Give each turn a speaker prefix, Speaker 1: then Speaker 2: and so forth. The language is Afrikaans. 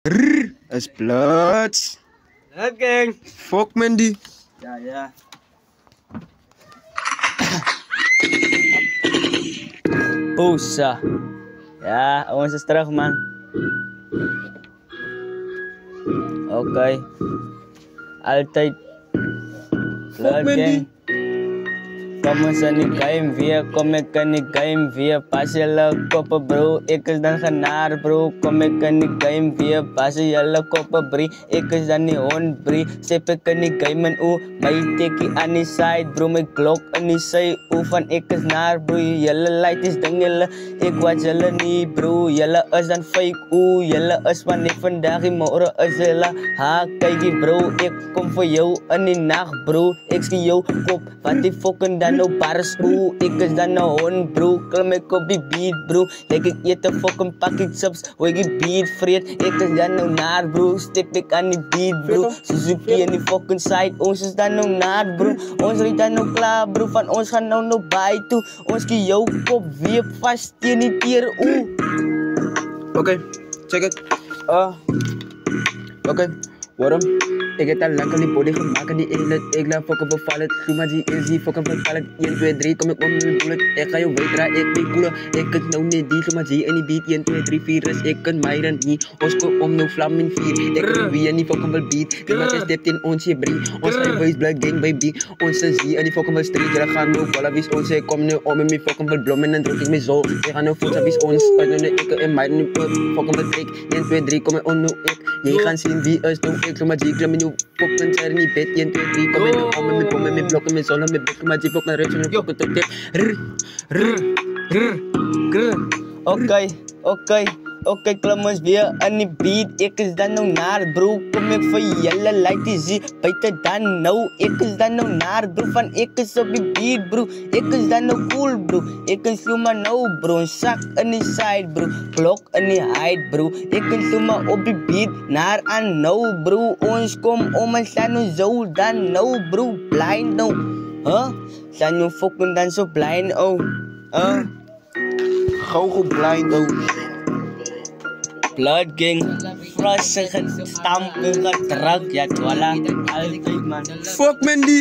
Speaker 1: Is Bloods.
Speaker 2: Blood gang.
Speaker 1: Fuck Mandy.
Speaker 2: Ja. Pusa. Ja, ons is terug man. Okay. Altijd. Blood gang. Kom ons in die game weer, kom ek in die game weer. Pas julle koppe bro, ek is dan genaar bro. Kom ek in die game weer, pas julle koppe brie. Ek is dan die hond brie, step ek in die game en my tekkie aan die side bro. My klok in die sy, van ek is naar bro. Julle light is ding julle, ek watch julle nie bro. Julle is dan fake julle is van nie vandag die môre is julle. Ha, kykie bro, ek kom vir jou in die nacht bro. Ek ski jou kop, wat die fucking dan no bars ek is dan no hond bro. Klim ek op die beat bro, like ek eet 'n fucking pakkie chips, hoe ek die beat vreet. Ek is dan no naar bro, step ek aan die beat bro. Suzuki in die fucking side, ons is dan no naar bro. Ons ry dan no klaar bro, van ons gaan nou no by toe. Ons kie jou kop weep vast teen die teer
Speaker 1: Okay, check it. Okay, waarom? Ik heb al lang al die body gemaakt en die ik laat fokken bevallen. Doe maar die is die fokken bevallen. 1, 2, 3, kom ik om mijn bullet. Ik ga je weet raar, ik ben koelen. Ik kan nou niet die, maar die in die beat. 1, 2, 3, 4 is ik kan mij dan niet. Ons kom om nou vlam in 4. Ik kan wie en die fokken wel beat. Die maak je stept in ons je brie. Ons ga je blood gang baby. Ons is die en die fokken wel street. Jullie gaan nou ballen, wie ons. Ik kom nu om en mijn fokken wel blommen en druk ik me zo. Ik ga nou voeten, wie ons. Uit nu ik en mij nu fokken wel break. 1, 2, 3, kom ik om nu ik. Je gaan zien wie is nou ik. Zomaar die klim in je fucking ser niet bed. 1, 2, 3, kom in om en mijn blokken, mijn zon en mijn bek. Maar die fucking rich en een fucking tot dit.
Speaker 2: Okay, klim ons weer in die beat. Ek is dan nou naar bro, kom ek vir julle like die zie. Buite dan nou, ek is dan nou naar bro. Van ek is op die beat bro, ek is dan nou cool bro. Ek kan sloema nou bro, sak in die side bro. Klok in die height bro, ek kan sloema op die beat. Naar aan nou bro, ons kom om en staan nou zo dan nou bro. Blind nou, staan nou fucking dan so blind
Speaker 1: Gauw blind
Speaker 2: Blood gang, frisse gestamp en gedruk, ja twala, altijd man.
Speaker 1: Fuck Mandy.